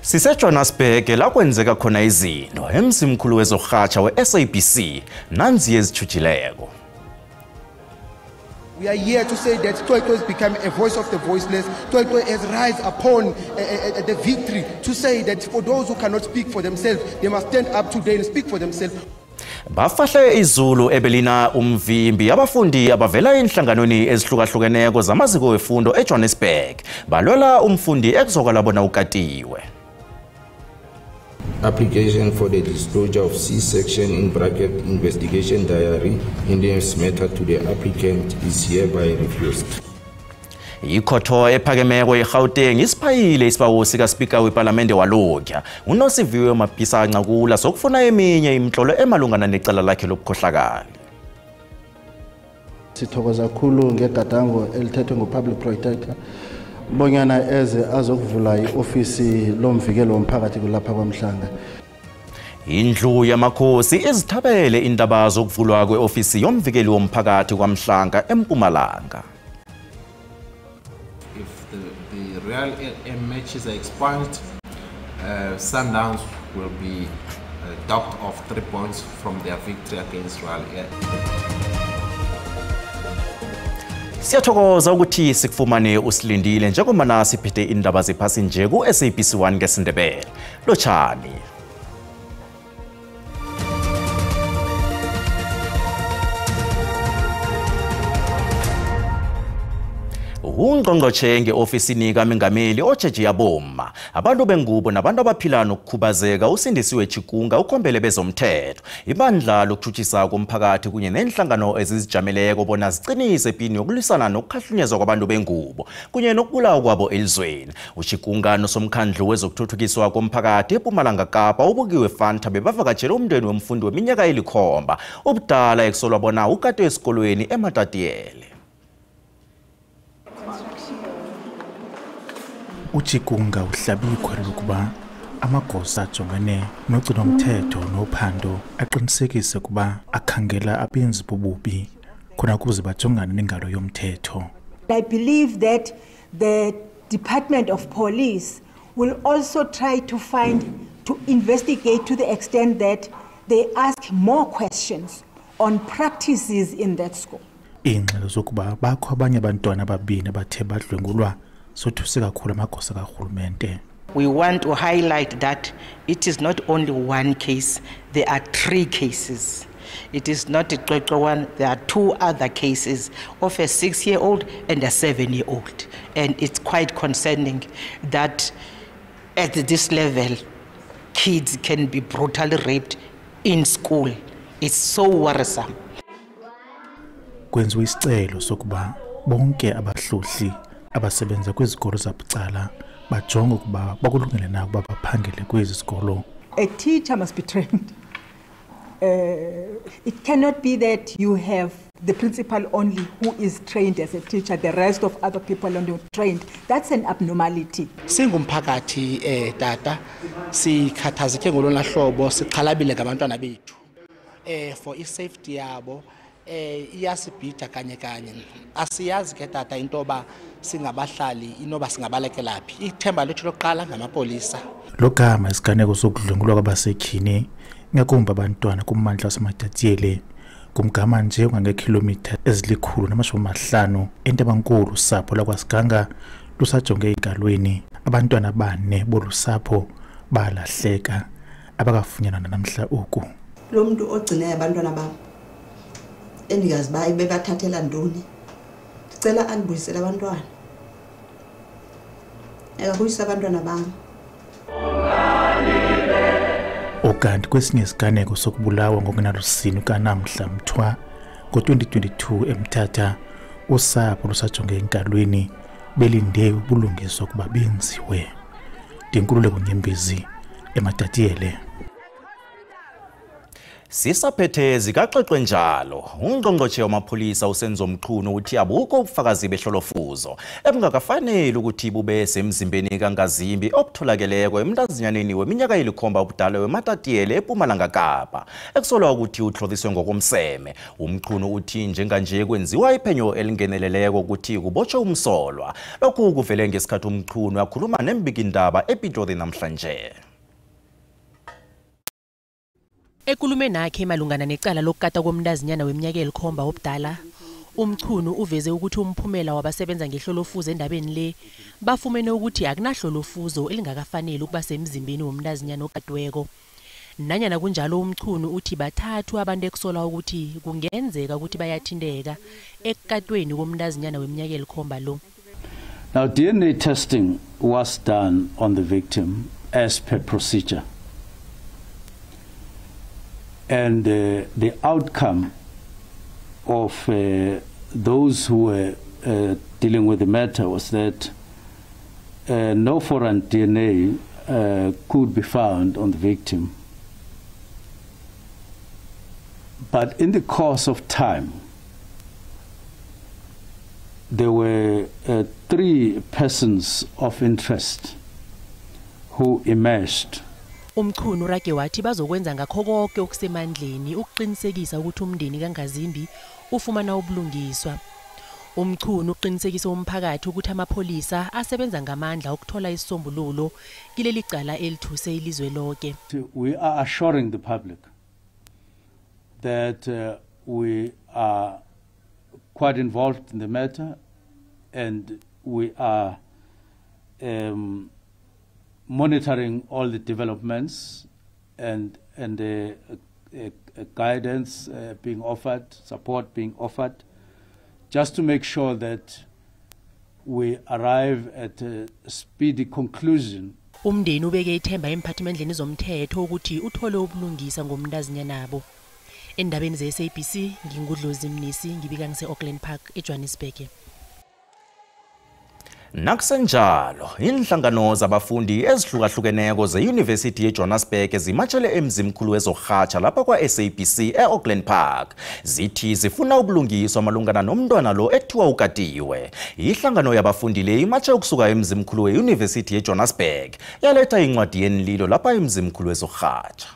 SiseJohannesburg la kwenzeka khona izinto emsimkhulu wezohatsha we-SABC nanzi ezithujileko. We are here to say that Xwexwe has become a voice of the voiceless. Xwexwe has rise upon the victory to say that for those who cannot speak for themselves, they must stand up today and speak for themselves. Bafahle izulu ebelina umvimbi abafundi abavela enhlanganweni ezihlukahlukeneko zamaziko wefundo eJohannesburg balwela umfundi ekuzokwala bona ukatiwe. Application for the disclosure of C-section in bracket investigation diary in this matter to the applicant is hereby refused. Ikhotho ephakemeko eGauteng isiphayile isibawo sikaSpeaker weParlamente walokya uNosiviwe Mapisa Ncakula sokufuna eminye imihlolo emalungana necala lakhe lobukhohlakali. Sithokoza kakhulu ngegadango elithethwe nguPublic Protector bonyana eze azokuvula iofisi lomvikelo womphakathi kulapha kwaMhlanga. Indlu yamakhosi izithabele indaba zokuvulwa kweofisi yomvikeli womphakathi kwaMhlanga eMpumalanga. If the real matches are expunged, Sundowns will be docked off 3 points from their victory against Royal Air. Siyathokoza ukuthi sikufumane usilindile njengoba siphethe indaba zephasi nje ku SABC1 ngesindebele. Lotshani. Ungqongqotjhe nge-ofisini kaMengameli oJeje Yaboma abantu bengubo nabantu abaphila nokukhubazeka usindisiwe Chikunga ukhombele bezomthetho ibandla lokuthuthisa komphakathi kunye nenhlangano ezizijameleko bona ziqinise ipini yokulisana nokukhahlunyezwa kwabantu bengubo kunye nokubulawa kwabo elizweni. uChikunga nosomkhandlu wezokuthuthukiswa komphakathi eMpumalanga Kapa ubukiwe Fanta bebavakatshela umndeni womfundi weminyaka eli7 obudala ekusolwa bona ukade esikolweni eMatatiyele. uChikunga uhlabikwa lokuba amagosa ajongene nogcino umthetho nophando aqinisekise kuba akhangela abenzi bobubi khona ukuze bajongane nengalo yomthetho. I believe that the Department of Police will also try to investigate to the extent that they ask more questions on practices in that school. Ingxelo zokuba bakho abanye abantwana ababini abathe badlwengulwa. We want to highlight that it is not only one case, there are 3 cases. It is not a Xwexwe one, there are 2 other cases of a 6-year-old and a 7-year-old. And it's quite concerning that at this level, kids can be brutally raped in school. It's so worrisome. Kwenziwe isicelo sokuba bonke abahlohli abasebenza kwizikolo zabucala bajonga ukuba bakulungele na ukuba baphangele kwezi zikolo. A teacher must be trained. It cannot be that you have the principal only who is trained as a teacher, the rest of other people are not trained. That's an abnormality. Singumphakathi tata sikhathazeke ngolona hlobo siqhalabile ngabantwana bethu. For i-safety yabo iyasibhida kanye kanye. Asiyazi ke tata intoba singabahlali inoba singabalekelapi. Ithemba lethu lokuqala ngamapolisa. Lokama isiganeko sokudlwengulwa kwabasekhini ngakumba abantwana kummandla waseMatatiyele kumgama nje ongangekhilomitha ezili150 eNtabankulu usapho lakwaSiganga lusajonge engalweni abantwana 4 bolusapho balahleka abakafunyanwa namhla uku. Lo muntu ogcina abantwana babo endigazi ba bebathathela ntoni sicela andibuyisele abantwana ekabuyisa abantwana bami. Okanti kwesinye isiganeko sokubulawa ngokunalusini kanamhla mthwa ngo-2022 eMthatha usapho lusajonge engalweni belinde ubulungiswa kuba benziwe. Dinkululeko Nyembezi eMatatiyele. Sisaphethe zikaxoxwe njalo ungqongqoshe wamapholisa uSenzo Mchunu uthi abukho ubufakazi behlolofuzo ebungakafanele ukuthi bube semzimbeni kaNgazimbi obutholakeleyo emntazinyaneni weminyaka elikhomba ubudala weMatatiyele eMpumalanga Kapa ekusolwa ukuthi uhlothiswe ngokomseme. Umchunu uthi njenganje kwenziwa iphenyo elingeneleleko ukuthi kubotshwe umsolwa. Lokhu kuvele ngesikhathi Umchunu akhuluma nembikindaba ePitori namhlanje. Ekulumeni nakhe malungana necala lokukata komntazinyana weminyaka elikhomba obudala, Umchunu uveze ukuthi umphumela wabasebenza ngehlolofuzo endabeni le bafumene ukuthi akunahlolofuzo elingakafanele ukuba semzimbeni womntazinyana okatweko. Nanyana kunjalo Umchunu uthi bathathu abantu ekusola ukuthi kungenzeka ukuthi bayathindeka ekukatweni komntazinyana weminyaka elikhomba lo. Now, DNA testing was done on the victim as per procedure. And the outcome of those who were dealing with the matter was that no foreign DNA could be found on the victim. But in the course of time, there were 3 persons of interest who emerged. Umchunu rage wathi bazokwenza ngakho konke okusemandleni ukuqinisekisa ukuthi umndeni kaNgazimbi ufumana ubulungiswa. Umchunu uqinisekisa umphakathi ukuthi amapholisa asebenza ngamandla ukuthola isisombululo kileli cala elithuse ilizwe lonke. We are assuring the public that we are quite involved in the matter and we are monitoring all the developments and guidance being offered, support being offered, just to make sure that we arrive at a speedy conclusion. Umndeni ubeke ithemba emphathimendleni zomthetho ukuthi uthole ubulungisa ngomntazinyana nabo. Endabeni ze-SABC ngingudlozi Mnisi ngibika ngise-Auckland Park eJohannesburg. Nakusenjalo inhlangano zabafundi ezihlukahlukeneko ze-University yeJohannesburg zimatshele emzimkhulu wezorhatsha lapha kwa-SABC e-Auckland Park zithi zifuna ubulungiswa malungana nomntwana lo ekuthiwa ukatiwe. Ihlangano yabafundi le imatshe ukusuka emzimkhulu we-University yeJohannesburg yaletha incwadi yenililo lapha emzimkhulu wezorhatsha.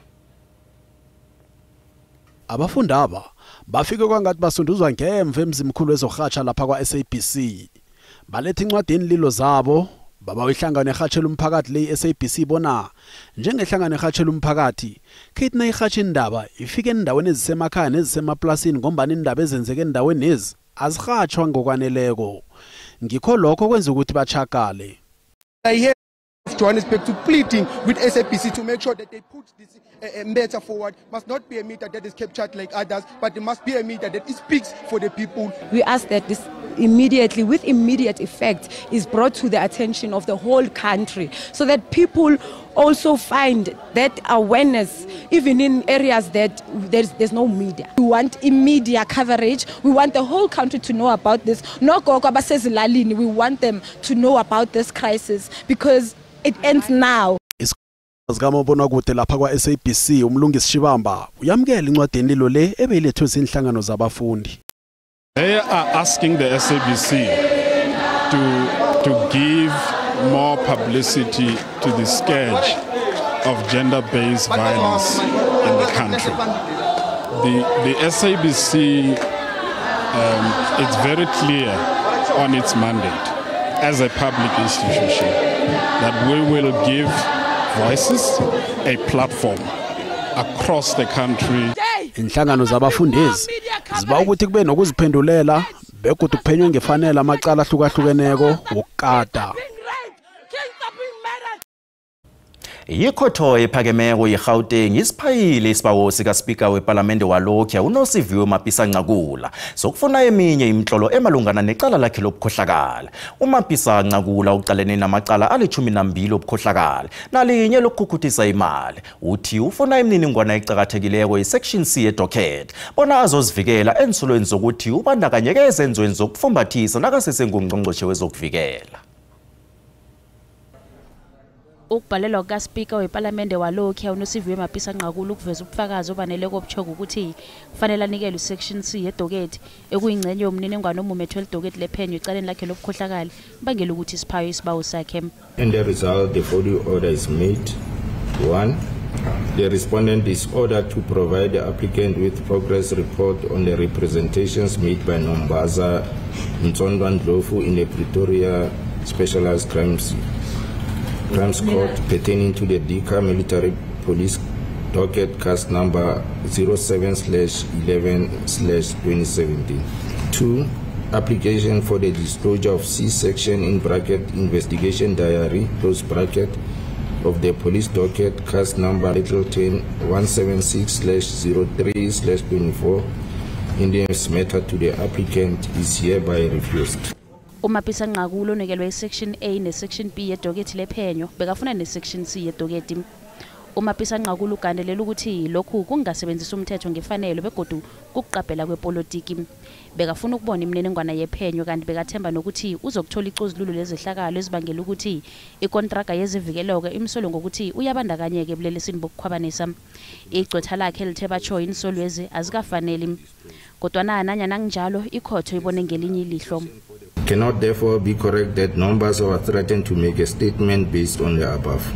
Abafundi aba bafike kwangathi basunduzwa ngemva emzimkhulu wezorhatsha lapha kwa-SABC. Baletha incwadi yenililo zabo baba ihlangano ehatshela umphakathi le SABC bona njengehlangano ehatshela umphakathi kithi na ihatsha indaba ifike endaweni ezisemakhaya nezisemaplasini ngombani indaba ezenzeke endaweni ezi azihatshwa ngokwaneleko. Ngikho lokho kwenza ukuthi bachakale. Johannesburg to pleading with SABC to make sure that they put this meter forward. Must not be a meter that is captured like others, but it must be a meter that speaks for the people. We ask that this immediately, with immediate effect, is brought to the attention of the whole country so that people also find that awareness even in areas that there's no media. We want immediate coverage. We want the whole country to know about this. No gogo abasezilalini, we want them to know about this crisis because it ends now. Zikamabona kude lapha kwa-SABC umlungisi Shibamba uyamkela incwadi yenililo le ebeyilethwe zinhlangano zabafundi. They are asking the SABC to give more publicity to the scourge of gender-based violence in the country. The SABC is very clear on its mandate as a public institution that we will give voices a platform across the country. Inhlangano zabafundi ziba ukuthi kube nokuziphendulela begodwa kuphenywe ngefanele amacala ahlukahlukeneko wokukata. Ikhotho ephakemeko yeGauteng isiphayile isibawo sikaSpeaker weParlamente walokhu uNosiviwe Mapisa-Nqakula sokufuna eminye imihlolo emalungana necala lakhe lobukhohlakala. uMapisa-Nqakula uqalene namacala ali-12 obukhohlakala nalinye lokukhukhutisa imali. Uthi ufuna imininingwane ecakathekileko iSection C edocket bona azozivikela ensolweni zokuthi ubandakanyeke ezenzweni zokufumbathisa nakasesengungqongqoshe wezokuvikela. Ukubhalelwa kukaSpeaker weParliament walokhu uNosiviwe Mapisa Nqakula ukuveza ubufakazi obaneleko obuchoko ukuthi kufanele anikele uSection C yedoketi ekuyingcenye yomniningwane omumethe wedoketi lephenyo icaleni lakhe lobukhohlakali bangela ukuthi siphayo isibawo sakhe. And the result, the following order is made. 1. The respondent is ordered to provide the applicant with progress report on the representations made by Nombaza Mtsondwa Ndlovu in the Pretoria Specialized Crimes Court pertaining to the DICA Military Police docket case number 07/11/2017. 2. Application for the disclosure of C section in bracket investigation diary close bracket of the police docket case number 176/03/24 in this matter to the applicant is hereby refused. Umapisa Nqakula onikelwe Section A ne Section B yedoketi lephenyo bekafuna ne Section C yedoketi. Umapisa Nqakula ugandelela ukuthi lokhu kungasebenzisa umthetho ngefanelo begodu kukuqaphela kwepolitiki. Bekafuna ukubona imininingwane yephenyo kanti bekathemba nokuthi uzokuthola icozululo lezehlakalo ezibangela ukuthi ikontraga yezivikeleko imsolo ngokuthi uyabandakanyeka ebulelesini bokukhwabanisa. Igcwetha lakhe lithe batsho insolwezi azikafaneli. Kodwa nanyana njalo ikhotho ibone ngelinye ilihlo. Cannot therefore be correct that numbers are threatened to make a statement based on the above.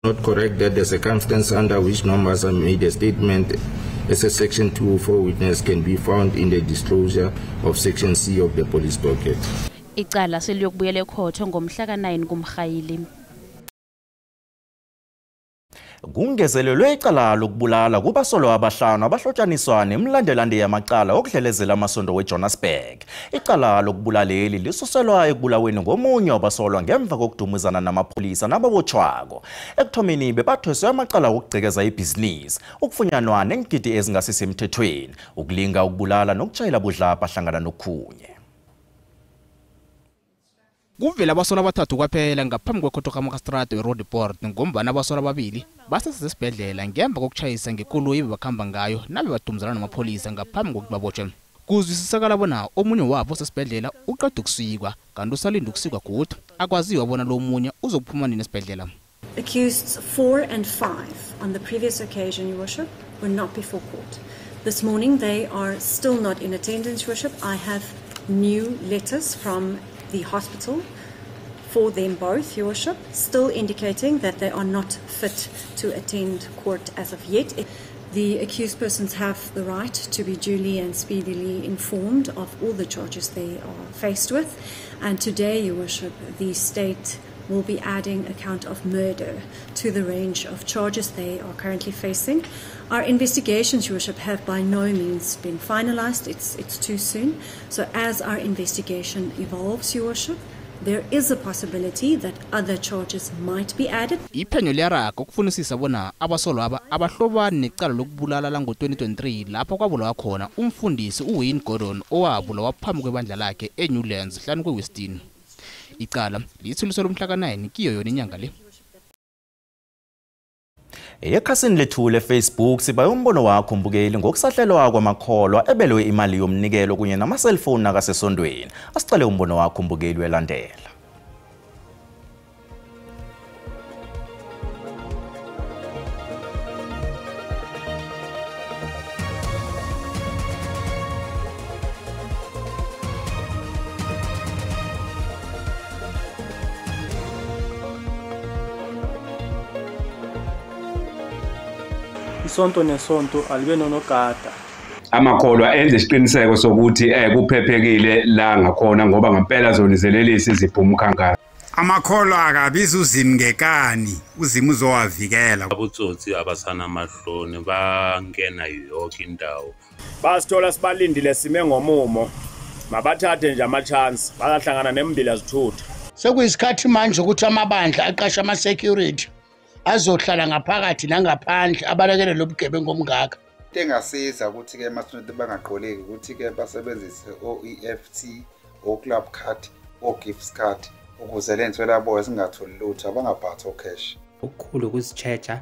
Not correct that the circumstance under which numbers are made a statement as a Section 204 witness can be found in the disclosure of Section C of the police docket. Icala seliyokubuyela ekhotho ngomhla ka-9 kuMrhayili. Kungezelelwe icala lokubulala kubasolwa abahlanu abahlotshaniswa nemlandelande yamacala okudlelezela amasondo weJohannesburg. Icala lokubulaleli lisuselwa ekubulaweni ngomunye wabasolwa ngemva kokudumuzana namapholisa nababotshwako. Ekuthomeni bebathweswe amacala okugcekeza ibhizinisi, ukufunyanwa nengidi ezingasisemthethweni, ukulinga ukubulala nokutshayela budlapha hlangana nokhunye. Kuvela abasolwa abathathu kwaphela ngaphambi kwekhotho kaMagistrate weRoodeport ngombana abasolwa ababili basesibhedlela ngemva kokutshayisa ngekoloyi bebakhamba ngayo nabe badumuzana namapholisa ngaphambi kokuthi babotshwe. Kuzwisisakala bona omunye wabo osesibhedlela uqeda ukusikwa kanti usalinda ukusikwa godu akwaziwa bona lo munye uzokuphuma nini esibhedlela. Accused 4 and 5 on the previous occasion, Your Worship, were not before court. This morning they are still not in attendance, Your Worship. I have new letters from the hospital for them both, Your Worship, still indicating that they are not fit to attend court as of yet. The accused persons have the right to be duly and speedily informed of all the charges they are faced with. And today, Your Worship, the state will be adding a count of murder to the range of charges they are currently facing. Our investigations, Your Worship, have by no means been finalized. It's too soon. So as our investigation evolves, Your Worship, there is a possibility that other charges might be added. Iphenyo liyaraga ukufunisisa bona abasolwa aba abahlobani necala lokubulala la ngo-2023 lapho kwabulawa khona umfundisi uWayne Gordon owabulawa phambi kwebandla lakhe eNewlands hlanu kweWestin. Icala lithuliselwe umhla ka-9 kiyo yona inyanga le. Ekhasini lethu leFacebook siba umbono wakho mbukeli ngokusahlelwa kwamakholwa ebelwe imali yomnikelo kunye nama-cellphone nakasesondweni. Asicale umbono wakho mbukeli welandela. Isonto nesonto alibe nonogada. Amakholwa enze isiqiniseko sokuthi kuphephekile la ngakhona ngoba ngempela zonizelelisi ziphuma ukhankanya. Amakholwa akabiza uzimi ngekani, uzimi uzowavikela. Abutsotsi abasana amahloni bangena yonke indawo. Basithola sibalindile sime ngomumo. Mabathathe nje ama-chance bayahlangana nemmbila zithutha. Sekuyisikhathi manje ukuthi amabandla aqasha ama-security azohlala ngaphakathi nangaphandle abalekele lobugebengu omngaka. Into engasiza ukuthi-ke ama-student bangaqoleki ukuthi-ke basebenzise o-EFT, o-club card, o-gift card ukuze le nswela yabo zingatholi lutho abangaphathi o-cash. Ukukhulu ukuzi-check-a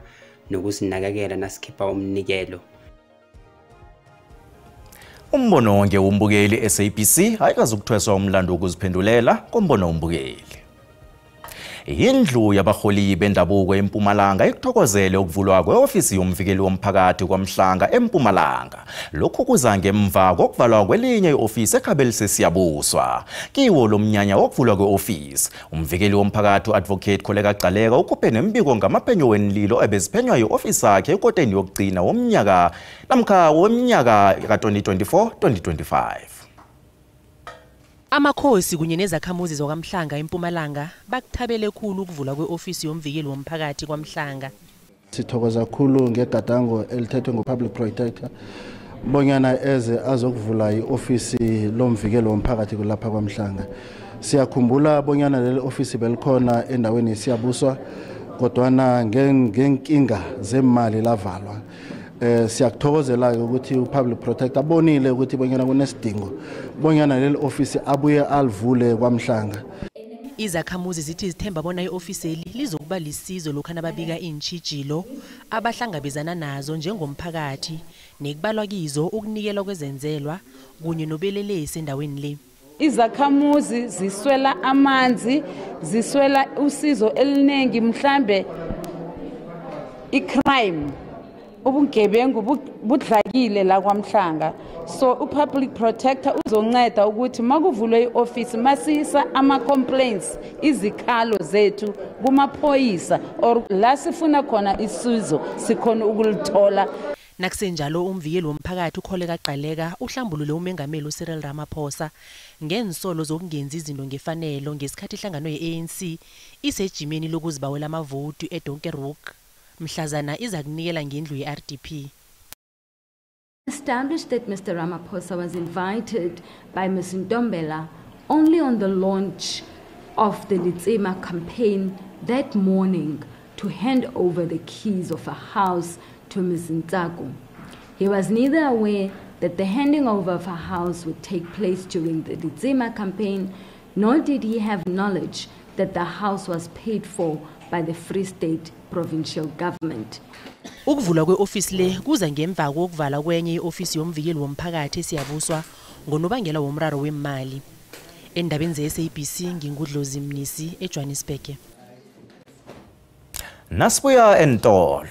nokuzinakekela nasikhipha umnikelo. Umbono wonke umbukeli SABC ayikazi ukuthweswa umlando wokuziphendulela kombono umbukeli. Indlu yabaholi bendabuko eMpumalanga ikuthokozele ukuvulwa kweofisi yomvikeli womphakathi kwaMhlanga eMpumalanga. Lokhu kuza ngemva kokuvalwa kwelinye iofisi eKhabeli Siyabuswa. Kiwo lo mnyanya wokuvulwa kweofisi, umvikeli womphakathi uAdvocate Kholeka Gcaleka ukhuphe nembiko ngamaphenyo wenlilo ebeziphenywa iofisi yakhe ekoteni yokugcina womnyaka ka-2024-2025. Amakhosi kunye nezakhamuzi zokwaMhlanga eMpumalanga bakuthabele khulu ukuvulwa kweofisi yomvikeli womphakathi kwaMhlanga. Sithokoza kakhulu ngegadango elithethwe nguPublic Protector bonyana eze azokuvula iofisi lomvikeli womphakathi kulapha kwaMhlanga. Siyakhumbula bonyana leli ofisi belikhona endaweni Siyabuswa kodwana ngenkinga zemali lavalwa. Siyakuthokozela ukuthi uPublic Protector abonile ukuthi bonyana kunesidingo bonyana leli ofisi abuye alivule kwaMhlanga. Izakhamuzi zithi zithemba bona iofisi eli lizokuba lisizo lokho nababika intshijilo abahlangabezana nazo njengomphakathi nekubalwa kizo ukunikelwa kwezenzelwa kunye nobelelesi endaweni le. Izakhamuzi ziswela amanzi, ziswela usizo elinengi mhlambe icrime ubungebengu budlakile la kwaMhlanga. So uPublic Protector uzonceda ukuthi makuvulwe ioffice masisa ama complaints izikhalo zethu kumaphoyisa or la sifuna khona isizo sikhona ukulithola. Nakusenjalo umvikeli womphakathi uKholeka Gcaleka uhlambulule umengameli uCyril Ramaphosa ngensolo zokungenza izinto ngefanelo ngesikhathi ihlangano yeANC isejimeni lokuzibawela amavoti eDonkerhoek mhlazana iza kunikela ngendlu yeRDP. Established that Mr. Ramaphosa was invited by Ms. Ntombela only on the launch of the Litsema campaign that morning to hand over the keys of a house to Ms. Ntsako. He was neither aware that the handing over of a house would take place during the Litsema campaign, nor did he have knowledge that the house was paid for by the Free State provincial government. Ukuvulwa kweofisi le kuza ngemva kokuvala kwenye iofisi yomvikeli womphakathi eSiyabuswa ngonobangela womraro wemali. Endabeni ze-SABC ngingudlozi Mnisi eJohannesburg. Nasibuya entolo.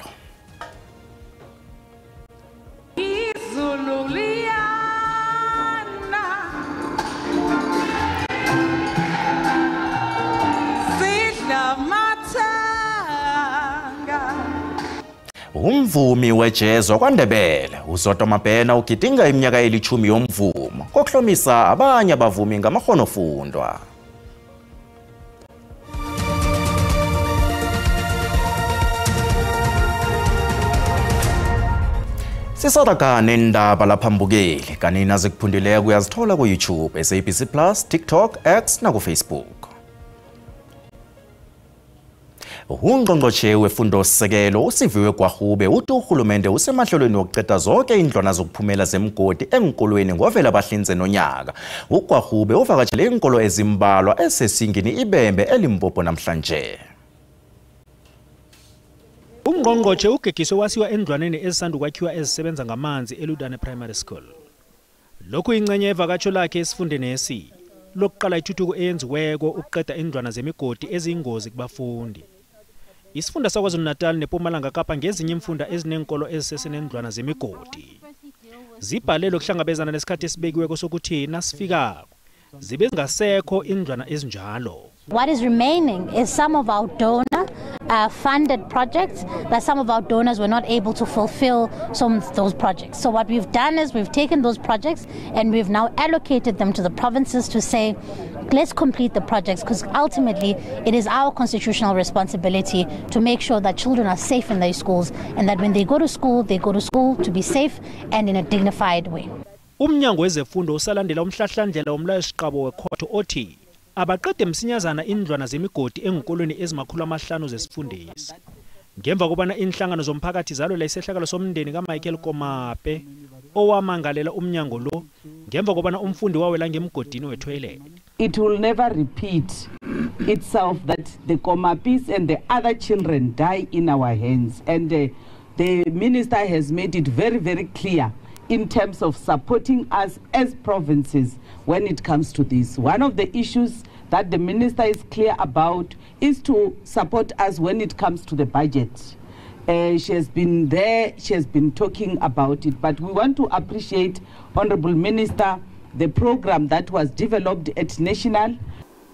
Umvumi wejazz wakwaNdebele uZoto Mabhena ugidinga iminyaka eli-10 yomvumo kokuhlomisa abanye abavumi ngamakghonofundwa. Sisadaga nendaba laphambukeli kanina zikuphundileko uyazithola ku YouTube, SABC Plus, TikTok, X na ku Facebook. Ungqongqoshe wefundo sekelo uSiviwe Gwahube uthi uhulumende usemahlelweni wokuqeda zonke indlwana zokuphumela zemgodi enkolweni ngovela bahlinze nonyaka. UGwahube uvakatshele inkolo ezimbalwa esesingini iBembe eLimpopo namhlanje. Ungqongqoshe ugegiswe wasiwa endlwaneni ezisandu kwakhiwa ezisebenza ngamanzi eLudane Primary School. Lokhu ingcenye evakatsho lakhe esifundeni esi lokuqala ithuthuko eyenziweko ukuqeda indlwana zemigodi eziyingozi kubafundi. Isifunda saKwaZulu-Natal neMpumalanga Kapa ngezinye imfunda ezinenkolo ezisesenendlwana zemigodi. Zibhalelwe ukuhlangabezana nesikhathi esibekiweko sokuthi nasifikako zibe zingasekho indlwana ezinjalo. What is remaining is some of our donor funded projects that some of our donors were not able to fulfill some of those projects. So what we've done is we've taken those projects and we've now allocated them to the provinces to say, let's complete the projects, because ultimately it is our constitutional responsibility to make sure that children are safe in their schools and that when they go to school to be safe and in a dignified way. Umnyango wezefundo usalandela umhlahlandlela womlayosiqabo wekhotho othi abaqede msinyazana indlwana zemigodi enkolweni ezimakhulu zesifundisi. Ngemva kobana inhlangano zomphakathi zalwela isehlakalo somndeni kaMichael Komape owamangalela umnyango lo ngemva kobana umfundi wawela ngemgodini wetoilet. It will never repeat itself that the Komapis and the other children die in our hands, and the minister has made it very, very clear in terms of supporting us as provinces when it comes to this. One of the issues that the minister is clear about is to support us when it comes to the budget. She has been there, she has been talking about it, but we want to appreciate, Honorable Minister, the program that was developed at national.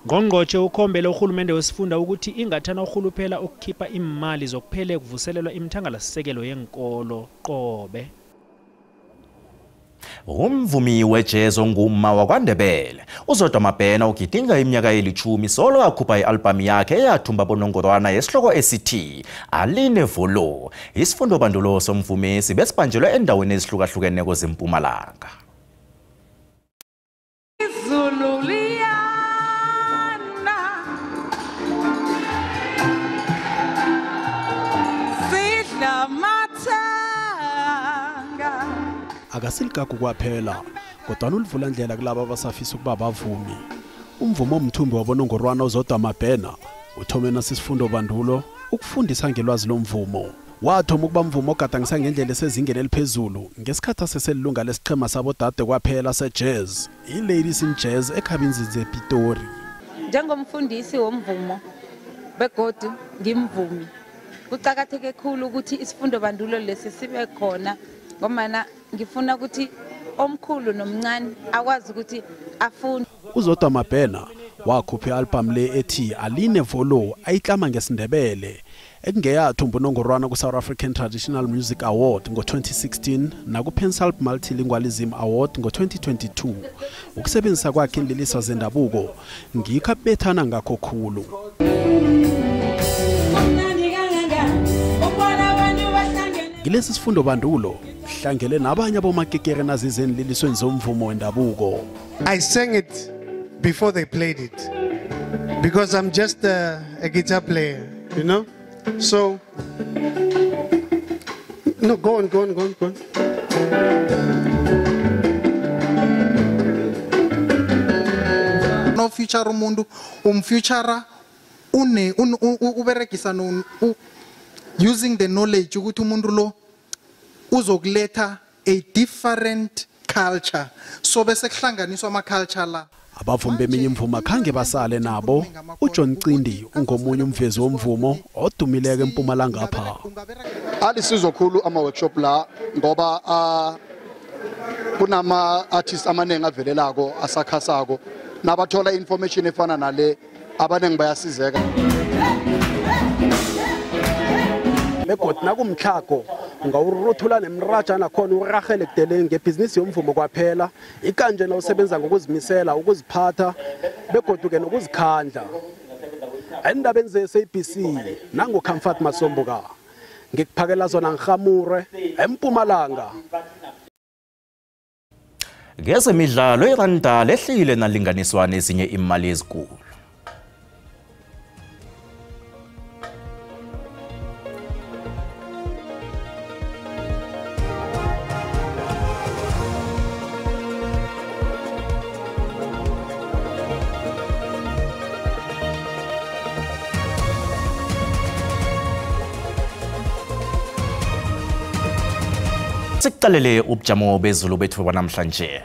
Ngongqotshe ukhombela uhulumende wesifunda ukuthi ingathana uhuluphela ukukhipha imali zokuphele kuvuselelwa imthangalasisekelo yenkolo qobe. Umvumi wejazz ongumma wakwaNdebele uZodwa Mabhena ugidinga iminyaka eli-10 solo akhupha i-album yakhe eyathumba bonongorwana yesihloko esithi Aline Volo. Isifundo bandulo somvumi sibesibanjelwe endaweni ezihlukahlukene zeMpumalanga. Akasilikaku kwaphela kodwa ulivula indlela kulabo abasafisa ukuba bavumi. Umvumo omthumbi wabonongorwana uZodwa Mabhena uthomena sisifundo bandulo ukufundisa ngelwazi lomvumo. Wathoma ukuba mvumo ogadangisa ngendlela esezingeni eliphezulu ngesikhathi aseselilunga lesiqhema sabodade kwaphela sejazz iLadies in Jazz eKhabinzi zePitori. Njengomfundisi womvumo begodu ngimvumi kuqhakatheke kakhulu ukuthi isifundo bandulo lesi sibe khona ngomana ngifuna ukuthi omkhulu nomncane akwazi ukuthi afunde. uZodwa Mabhena wakhupha i-album le ethi Aline Volo ayiklama ngesindebele ekungeyathumba unongorwana ku-South African Traditional Music Award ngo-2016 naku-Pensalp Multilingualism Award ngo-2022. Ukusebenzisa kwakhe indleliso zendabuko ngikho abethana ngakho khulu. Ngilesi sifundo bandulo hlangele nabanye abomakekere nazizenlilisweni zomvumo wendabuko. I sang it before they played it because I'm just a guitar player, you know? So no, go on. No future umuntu future uberegisa using the knowledge ukuthi umuntu lo uzokuletha a different culture so bese kuhlanganiswa ama culture la. Abavumi beminye imvumo khange basale nabo. uJohn Cindi ungomunye umvezi womvumo odumileke eMpumalanga apha. Alisizo khulu ama workshop la ngoba kunama artists amaningi avelelako asakhasako nabathola information efana nale abaningi bayasizeka. Begodwa nakumthlago ungawuruthula nemraja nakhona urahele kudeleni ngebhizinisi yomvumo kwaphela ikanje la usebenza ngokuzimisela ukuziphatha begodwa ke nokuzikhandla endabeni ze-SABC nango Comfort Masombuka ngikuphakela zona ngihamure eMpumalanga. Ngezemidlalo iRwanda lehlile nalinganiswa nezinye imali ezikulu. Sikuqalele ubujamo bezulu bethu banamhlanje.